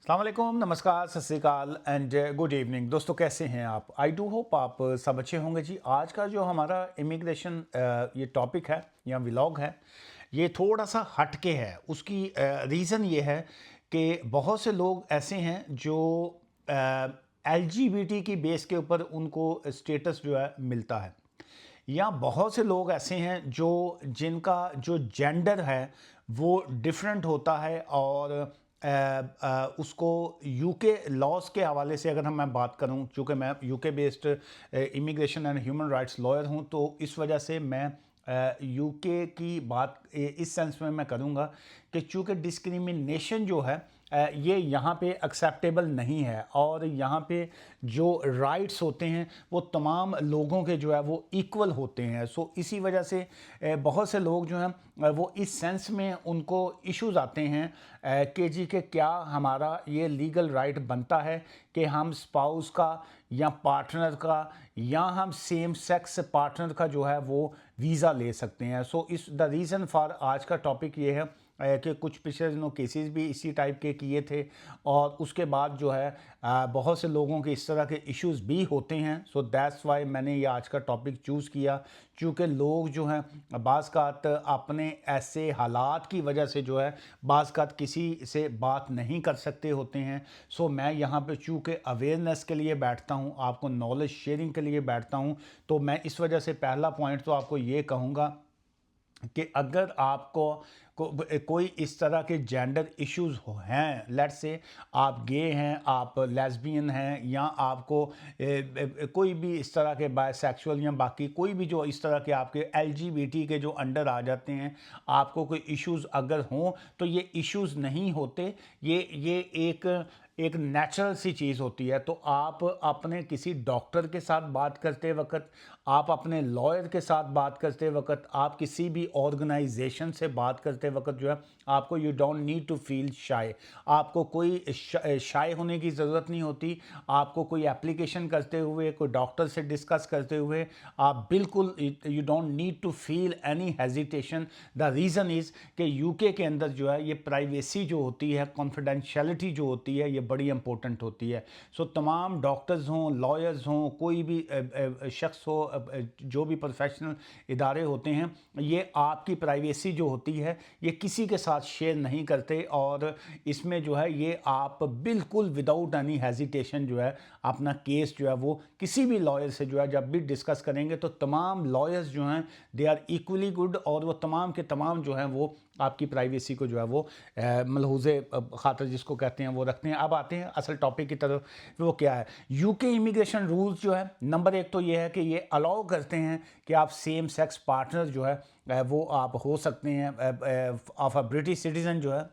अस्सलाम वालेकुम, नमस्कार, सत श्री अकाल एंड गुड इवनिंग। दोस्तों कैसे हैं आप? आई डू होप आप सब अच्छे होंगे जी। आज का जो हमारा इमिग्रेशन ये टॉपिक है या व्लॉग है, ये थोड़ा सा हटके है। उसकी रीज़न ये है कि बहुत से लोग ऐसे हैं जो एलजीबीटी की बेस के ऊपर उनको स्टेटस जो है मिलता है, या बहुत से लोग ऐसे हैं जो जिनका जो जेंडर है वो डिफरेंट होता है। और उसको यूके लॉज के हवाले से अगर मैं बात करूं, चूँकि मैं UK based immigration and human rights lawyer हूं, तो इस वजह से मैं यूके की बात इस सेंस में मैं करूंगा कि चूँकि डिस्क्रिमिनेशन जो है ये यहाँ पे एक्सेप्टेबल नहीं है, और यहाँ पे जो राइट्स होते हैं वो तमाम लोगों के जो है वो इक्वल होते हैं। सो इसी वजह से बहुत से लोग जो हैं वो इस सेंस में उनको इश्यूज आते हैं कि जी के क्या हमारा ये लीगल राइट बनता है कि हम स्पाउस का या पार्टनर का या हम सेम सेक्स पार्टनर का जो है वो वीज़ा ले सकते हैं। सो इस द रीज़न फॉर आज का टॉपिक ये है कि कुछ पिछले दिनों केसेस भी इसी टाइप के किए थे, और उसके बाद जो है बहुत से लोगों के इस तरह के इश्यूज भी होते हैं। सो दैट्स वाई मैंने ये आज का टॉपिक चूज़ किया, क्योंकि लोग जो हैं बाज़ अपने ऐसे हालात की वजह से जो है बाज़ किसी से बात नहीं कर सकते होते हैं। सो मैं यहाँ पे चूँकि अवेयरनेस के लिए बैठता हूँ, आपको नॉलेज शेयरिंग के लिए बैठता हूँ, तो मैं इस वजह से पहला पॉइंट तो आपको ये कहूँगा कि अगर आपको कोई इस तरह के जेंडर इश्यूज हैं, लेट्स से आप गे हैं, आप लेस्बियन हैं, या आपको कोई भी इस तरह के बायसेक्सुअल या बाकी कोई भी जो इस तरह के आपके एलजीबीटी के जो अंडर आ जाते हैं, आपको कोई इश्यूज अगर हों, तो ये इश्यूज नहीं होते। ये एक नेचुरल सी चीज़ होती है। तो आप अपने किसी डॉक्टर के साथ बात करते वक्त, आप अपने लॉयर के साथ बात करते वक्त, आप किसी भी ऑर्गेनाइजेशन से बात करते वक्त जो है आपको you don't need to feel shy. आपको कोई शाय होने की ज़रूरत नहीं होती। आपको कोई एप्लीकेशन करते हुए, कोई डॉक्टर से डिस्कस करते हुए आप बिल्कुल you don't need to feel any hesitation. The reason is कि यूके के अंदर जो है ये प्राइवेसी जो होती है, कॉन्फिडेंशियलिटी जो होती है, ये बड़ी इंपॉर्टेंट होती है। सो तमाम डॉक्टर्स हों, लॉयर्स हों, कोई भी शख्स हो, जो भी प्रोफेशनल इदारे होते हैं, ये आपकी प्राइवेसी जो होती है ये किसी के साथ शेयर नहीं करते। और इसमें जो है ये आप बिल्कुल विदाउट एनी हेजिटेशन जो है अपना केस जो है वो किसी भी लॉयर से जो है जब भी डिस्कस करेंगे, तो तमाम लॉयर्स जो हैं दे आर इक्वली गुड, और वो तमाम के तमाम जो हैं वो आपकी प्राइवेसी को जो है वो मलहूज़े ख़ातर जिसको कहते हैं वो रखते हैं। अब आते हैं असल टॉपिक की तरफ। वो क्या है? यूके इमिग्रेशन रूल्स जो है, नंबर एक तो ये है कि ये अलाउ करते हैं कि आप सेम सेक्स पार्टनर जो है वो आप हो सकते हैं ऑफ अ ब्रिटिश सिटीज़न जो है।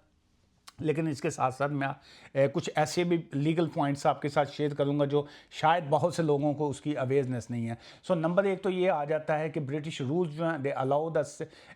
लेकिन इसके साथ साथ मैं कुछ ऐसे भी लीगल पॉइंट्स आपके साथ शेयर करूंगा जो शायद बहुत से लोगों को उसकी अवेयरनेस नहीं है। सो नंबर एक तो ये आ जाता है कि ब्रिटिश रूल्स जो हैं they allow the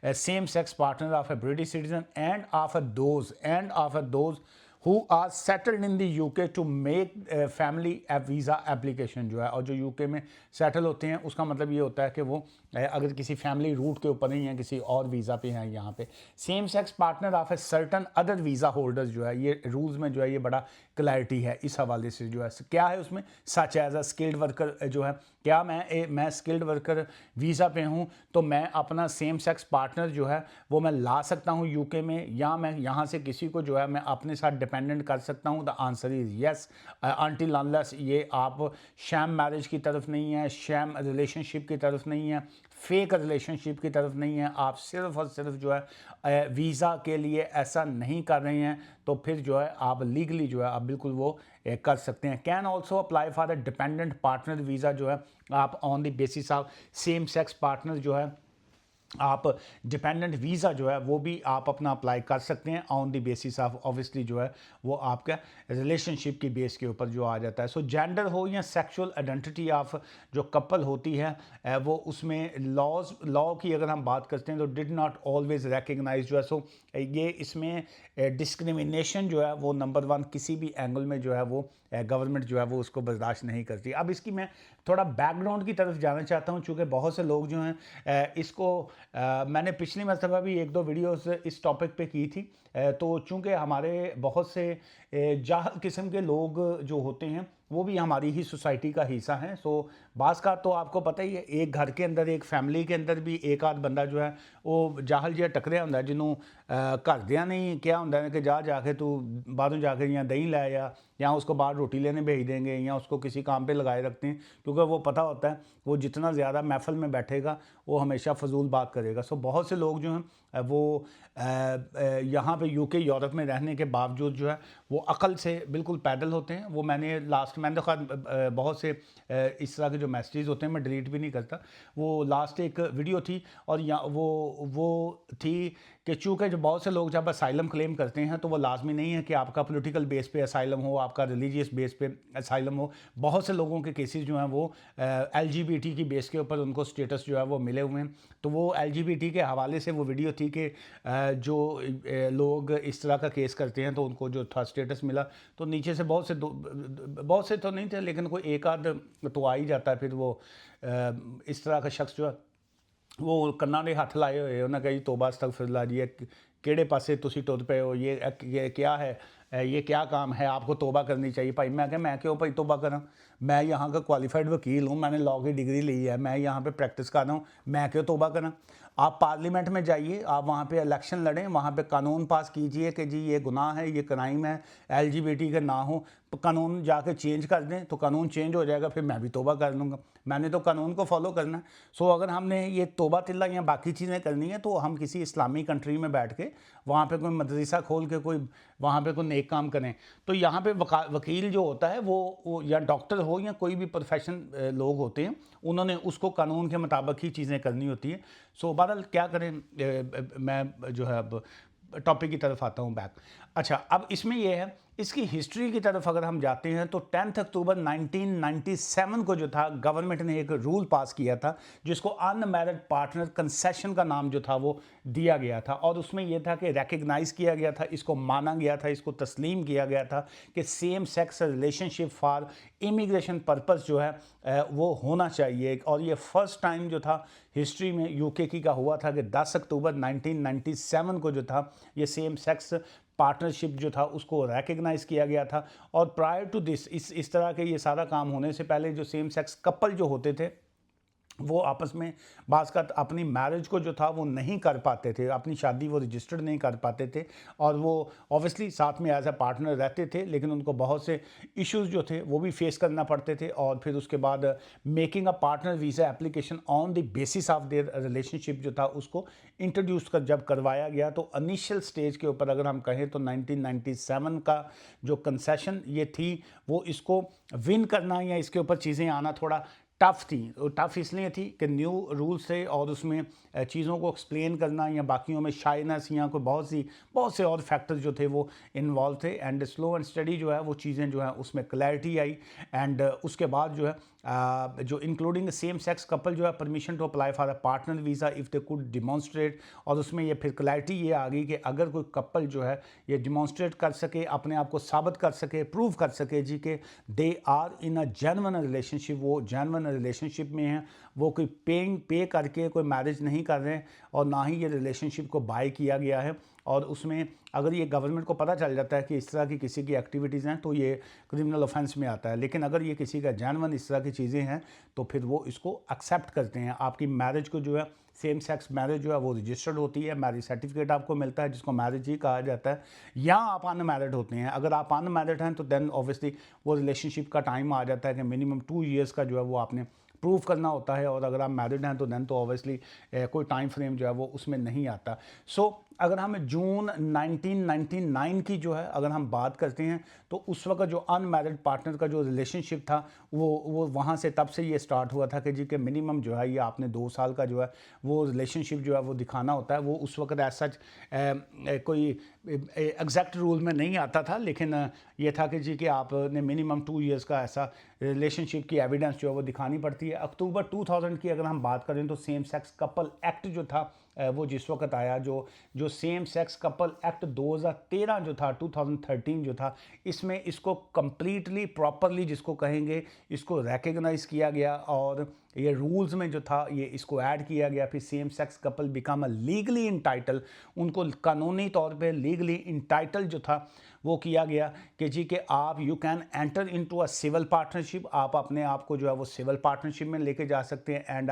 same sex partner of a British citizen and of a those who are settled in the UK to make family visa application जो है। और जो यूके में सेटल होते हैं उसका मतलब ये होता है कि वो अगर किसी फैमिली रूट के ऊपर नहीं है, किसी और वीज़ा पे हैं यहाँ पे। Same sex partner of a certain other visa holders जो है, ये रूल्स में जो है ये बड़ा क्लैरिटी है इस हवाले से। जो है क्या है उसमें, such as a skilled worker जो है, क्या मैं स्किल्ड वर्कर वीज़ा पे हूँ तो मैं अपना सेम सेक्स पार्टनर जो है वो मैं ला सकता हूँ यूके में, या मैं यहाँ से किसी को जो है मैं अपने साथ डिपेंडेंट कर सकता हूँ? The answer is yes, until unless ये आप शैम मैरिज की तरफ नहीं है, शैम रिलेशनशिप की तरफ नहीं है, फेक रिलेशनशिप की तरफ नहीं है, आप सिर्फ और सिर्फ जो है वीज़ा के लिए ऐसा नहीं कर रहे हैं, तो फिर जो है आप लीगली जो है आप बिल्कुल वो कर सकते हैं। Can also apply for a dependent partner visa जो है, आप on the basis of same sex partner जो है आप डिपेंडेंट वीज़ा जो है वो भी आप अपना अप्लाई कर सकते हैं on the basis of obviously जो है वो आपका रिलेशनशिप की बेस के ऊपर जो आ जाता है। सो जेंडर हो या सेक्सुअल आइडेंटिटी ऑफ जो कपल होती है वो उसमें लॉ की अगर हम बात करते हैं तो डिड नॉट ऑलवेज रिकग्नाइज जो है। सो ये इसमें डिस्क्रिमिनेशन जो है वो नंबर वन किसी भी एंगल में जो है वो गवर्नमेंट जो है वो उसको बर्दाश्त नहीं करती। अब इसकी मैं थोड़ा बैकग्राउंड की तरफ जाना चाहता हूँ, चूँकि बहुत से लोग जो हैं इसको मैंने पिछली मरतबा भी एक दो वीडियोस इस टॉपिक पे की थी। तो चूँकि हमारे बहुत से जाहल किस्म के लोग जो होते हैं वो भी हमारी ही सोसाइटी का हिस्सा हैं। सो बाज़ का तो आपको पता ही है, एक घर के अंदर एक फैमिली के अंदर भी एक आध बंदा जो है वो जाहल जिहा टकरिया ਹੁੰਦਾ ਜਿਹਨੂੰ ਘਰਦਿਆਂ ने ही क्या ਹੁੰਦਾ है कि जा जाके तू बाहरों जाके या दही लै या उसको बाहर रोटी लेने भेज देंगे या उसको किसी काम पे लगाए रखते हैं, क्योंकि वो पता होता है वो जितना ज़्यादा महफिल में बैठेगा वो हमेशा फजूल बात करेगा। सो बहुत से लोग जो हैं वो यहाँ पे यूके यूरोप में रहने के बावजूद जो है वो अकल से बिल्कुल पैदल होते हैं। वो मैंने मैंने देखा बहुत से इस तरह के जो मैसेजेस होते हैं मैं डिलीट भी नहीं करता। वो लास्ट एक वीडियो थी और यहाँ वो थी कि चूँकि जो बहुत से लोग जब असाइलम क्लेम करते हैं तो वो लाजमी नहीं है कि आपका पॉलिटिकल बेस पे असाइलम हो, आपका रिलीजियस बेस पे असाइलम हो। बहुत से लोगों के केसेस जो हैं वो एलजीबीटी की बेस के ऊपर उनको स्टेटस जो है वो मिले हुए हैं। तो वो एलजीबीटी के हवाले से वो वीडियो थी कि जो लोग इस तरह का केस करते हैं तो उनको जो था स्टेटस मिला। तो नीचे से बहुत से तो नहीं थे, लेकिन कोई एक आध तो आ ही जाता है। फिर वो इस तरह का शख्स जो है वो कन्ना ने हथ लाए हुए, उन्हें कहा जी तौबा अस्तगफिरुल्लाह जी, केड़े पासे तुसी टुर पे हो, ये क्या है, ये क्या काम है, आपको तौबा करनी चाहिए। भाई मैं क्या, मैं क्यों भाई तौबा करा, मैं यहाँ का क्वालिफाइड वकील हूँ, मैंने लॉ की डिग्री ली है, मैं यहाँ पे प्रैक्टिस कर रहा हूँ, मैं क्यों तौबा करा। आप पार्लियामेंट में जाइए, आप वहाँ पे इलेक्शन लड़ें, वहाँ पे कानून पास कीजिए कि जी ये गुनाह है, ये क्राइम है, एलजीबीटी के ना हो, कानून जाके चेंज कर दें तो कानून चेंज हो जाएगा, फिर मैं भी तौबा कर लूँगा। मैंने तो कानून को फॉलो करना है। सो अगर हमने ये तौबा तिल्ला या बाकी चीज़ें करनी है तो हम किसी इस्लामी कंट्री में बैठ के वहाँ पे कोई मदरसा खोल के कोई वहाँ पे कोई नेक काम करें। तो यहाँ पे वकील जो होता है वो या डॉक्टर हो या कोई भी प्रोफेशन लोग होते हैं, उन्होंने उसको कानून के मुताबिक ही चीज़ें करनी होती है। सो बहरहाल क्या करें, मैं जो है अब टॉपिक की तरफ आता हूँ बैक। अच्छा, अब इसमें यह है, इसकी हिस्ट्री की तरफ अगर हम जाते हैं तो 10 अक्टूबर 1997 को जो था गवर्नमेंट ने एक रूल पास किया था जिसको अनमैरिड पार्टनर कंसेशन का नाम जो था वो दिया गया था। और उसमें यह था कि रिकग्नाइज़ किया गया था, इसको माना गया था, इसको तस्लीम किया गया था कि same sex relationship for immigration purpose जो है वो होना चाहिए। और ये फर्स्ट टाइम जो था हिस्ट्री में यूके की का हुआ था कि 10 अक्टूबर 1997 को जो था ये सेम सेक्स पार्टनरशिप जो था उसको रिकग्नाइज़ किया गया था। और प्रायर टू दिस, इस तरह के ये सारा काम होने से पहले जो सेम सेक्स कपल जो होते थे वो आपस में बाज़ का अपनी मैरिज को जो था वो नहीं कर पाते थे, अपनी शादी वो रजिस्टर्ड नहीं कर पाते थे, और वो ऑब्वियसली साथ में एज ए पार्टनर रहते थे, लेकिन उनको बहुत से इश्यूज जो थे वो भी फेस करना पड़ते थे। और फिर उसके बाद making a partner visa application on the basis of their relationship जो था उसको इंट्रोड्यूस जब करवाया गया तो इनिशियल स्टेज के ऊपर अगर हम कहें तो 1997 का जो कंसेशन ये थी वो इसको विन करना या इसके ऊपर चीज़ें आना थोड़ा टफ़ थी। टफ़ इसलिए थी कि न्यू रूल्स थे और उसमें चीज़ों को एक्सप्लेन करना या बाकियों में शाइनेस या कोई बहुत से और फैक्टर्स जो थे वो इन्वॉल्व थे। एंड स्लो एंड स्टडी जो है वो चीज़ें जो है उसमें क्लैरिटी आई। एंड उसके बाद जो है जो इंक्लूडिंग सेम सेक्स कपल जो है permission to apply for a partner visa if they could demonstrate. और उसमें ये फिर क्लैरिटी ये आ गई कि अगर कोई कपल जो है ये डिमॉन्स्ट्रेट कर सके, अपने आप को साबित कर सके, प्रूव कर सके जी कि they are in a genuine relationship, वो जेन्युइन रिलेशनशिप में हैं, वो कोई पे करके कोई मैरिज नहीं कर रहे हैं और ना ही ये रिलेशनशिप को बाय किया गया है। और उसमें अगर ये गवर्नमेंट को पता चल जाता है कि इस तरह की किसी की एक्टिविटीज़ हैं तो ये क्रिमिनल ऑफेंस में आता है। लेकिन अगर ये किसी का जेन्युइन इस तरह की चीज़ें हैं तो फिर वो इसको एक्सेप्ट करते हैं। आपकी मैरिज को जो है सेम सेक्स मैरिज जो है वो रजिस्टर्ड होती है, मैरिज सर्टिफिकेट आपको मिलता है जिसको मैरिज ही कहा जाता है। या आप अनमैरिड होते हैं, अगर आप अनमैरिड हैं तो देन ऑब्वियसली वो रिलेशनशिप का टाइम आ जाता है कि मिनिमम 2 ईयर्स का जो है वो आपने प्रूव करना होता है। और अगर आप मैरिड हैं तो देन तो ऑब्वियसली कोई टाइम फ्रेम जो है वो उसमें नहीं आता। सो अगर हम जून 1999 की जो है अगर हम बात करते हैं तो उस वक्त जो अनमैरिड पार्टनर का जो रिलेशनशिप था वो वहाँ से तब से ये स्टार्ट हुआ था कि जी के मिनिमम जो है ये आपने 2 साल का जो है वो रिलेशनशिप जो है वो दिखाना होता है। वो उस वक्त ऐसा कोई एग्जैक्ट रूल में नहीं आता था, लेकिन ये था कि जी कि आपने मिनिमम 2 ईयर्स का ऐसा रिलेशनशिप की एविडेंस जो है वो दिखानी पड़ती है। अक्टूबर 2000 की अगर हम बात करें तो सेम सेक्स कपल एक्ट जो था वो जिस वक्त आया, जो सेम सेक्स कपल एक्ट 2013 जो था 2013 जो था, इसमें इसको कम्प्लीटली प्रॉपरली जिसको कहेंगे इसको रिकग्नाइज़ किया गया। और ये रूल्स में जो था ये इसको ऐड किया गया। फिर same sex couple become a legally entitle, उनको कानूनी तौर पे लीगली इंटाइटल जो था वो किया गया कि जी कि आप you can enter into a civil partnership, आप अपने आप को जो है वो सिविल पार्टनरशिप में लेके जा सकते हैं। एंड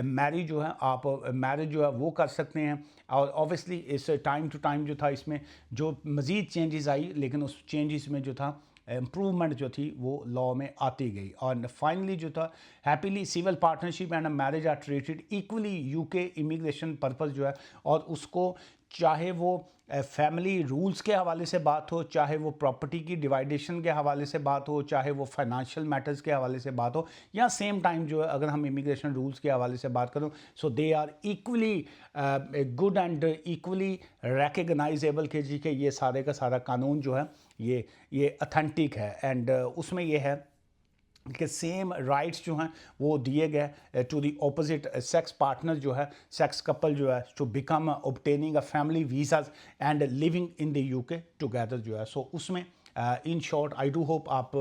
मैरिज जो है आप मैरिज जो है वो कर सकते हैं। और ऑब्वियसली इस टाइम टू टाइम जो था इसमें जो मज़ीद चेंजेस आई, लेकिन उस चेंजेस में जो था इम्प्रूवमेंट जो थी वो लॉ में आती गई। और फाइनली जो था happily civil partnership and marriage are treated equally UK immigration purpose जो है, और उसको चाहे वो फैमिली रूल्स के हवाले से बात हो, चाहे वो प्रॉपर्टी की डिवाइडेशन के हवाले से बात हो, चाहे वो फाइनेंशियल मैटर्स के हवाले से बात हो, या सेम टाइम जो है अगर हम इमिग्रेशन रूल्स के हवाले से बात करूं, so they are equally good and equally recognizable के जी के ये सारे का सारा कानून जो है ये अथेंटिक है। एंड उसमें ये है कि सेम राइट्स जो हैं वो दिए गए to the opposite sex partner जो है, सेक्स कपल जो है, to become obtaining a family visas and living in the UK together जो है। सो उसमें in short I do hope आप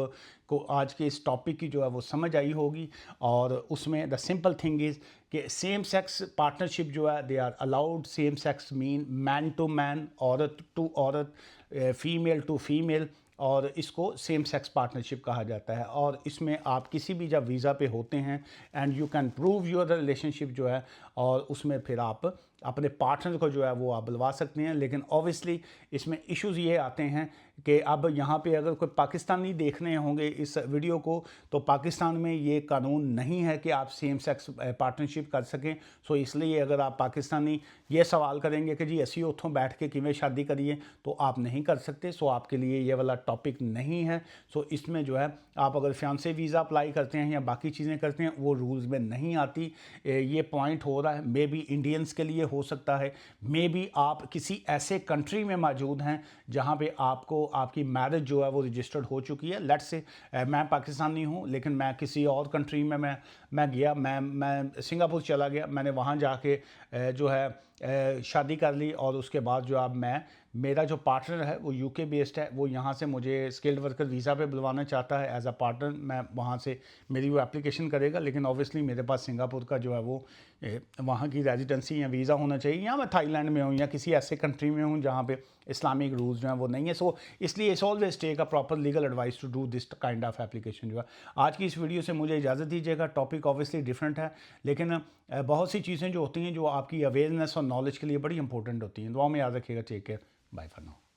को आज के इस टॉपिक की जो है वो समझ आई होगी। और उसमें द सिंपल थिंग इज़ कि सेम सेक्स पार्टनरशिप जो है they are allowed. Same sex mean man to man, औरत टू औरत, फीमेल टू फीमेल, और इसको सेम सेक्स पार्टनरशिप कहा जाता है। और इसमें आप किसी भी जब वीज़ा पे होते हैं and you can prove your relationship जो है, और उसमें फिर आप अपने पार्टनर को जो है वो आप बुलवा सकते हैं। लेकिन ऑब्वियसली इसमें इश्यूज़ ये आते हैं कि अब यहाँ पे अगर कोई पाकिस्तानी देख रहे होंगे इस वीडियो को, तो पाकिस्तान में ये कानून नहीं है कि आप सेम सेक्स पार्टनरशिप कर सकें। सो इसलिए अगर आप पाकिस्तानी ये सवाल करेंगे कि जी असी उतों बैठ के किमें शादी करिए, तो आप नहीं कर सकते। सो आपके लिए ये वाला टॉपिक नहीं है। सो इसमें जो है आप अगर फियांसे वीज़ा अप्लाई करते हैं या बाकी चीज़ें करते हैं वो रूल्स में नहीं आती। ये पॉइंट हो रहा है, मे बी इंडियंस के लिए हो सकता है, मे बी आप किसी ऐसे कंट्री में मौजूद हैं जहाँ पे आपको आपकी मैरिज जो है वो रजिस्टर्ड हो चुकी है। लेट्स से मैं पाकिस्तानी हूँ, लेकिन मैं किसी और कंट्री में मैं गया, मैं सिंगापुर चला गया, मैंने वहाँ जाके जो है शादी कर ली, और उसके बाद जो अब मेरा जो पार्टनर है वो यूके बेस्ड है, वो यहाँ से मुझे स्किल्ड वर्कर वीज़ा पे बुलवाना चाहता है एज अ पार्टनर। मैं वहाँ से मेरी वो एप्लीकेशन करेगा, लेकिन ऑब्वियसली मेरे पास सिंगापुर का जो है वो वहाँ की रेजिडेंसी या वीज़ा होना चाहिए, या मैं थाईलैंड में हूँ या किसी ऐसे कंट्री में हूँ जहाँ पे इस्लामिक रूल्स जो हैं वो नहीं है। सो इसलिए it's always take a proper legal advice to do this kind of application जो है। आज की इस वीडियो से मुझे इजाज़त दीजिएगा। टॉपिक ऑब्वियसली डिफरेंट है, लेकिन बहुत सी चीज़ें जो होती हैं जो आपकी अवेयरनेस और नॉलेज के लिए बड़ी इंपॉर्टेंट होती हैं। दुआ में याद रखिएगा। Take care, bye for now.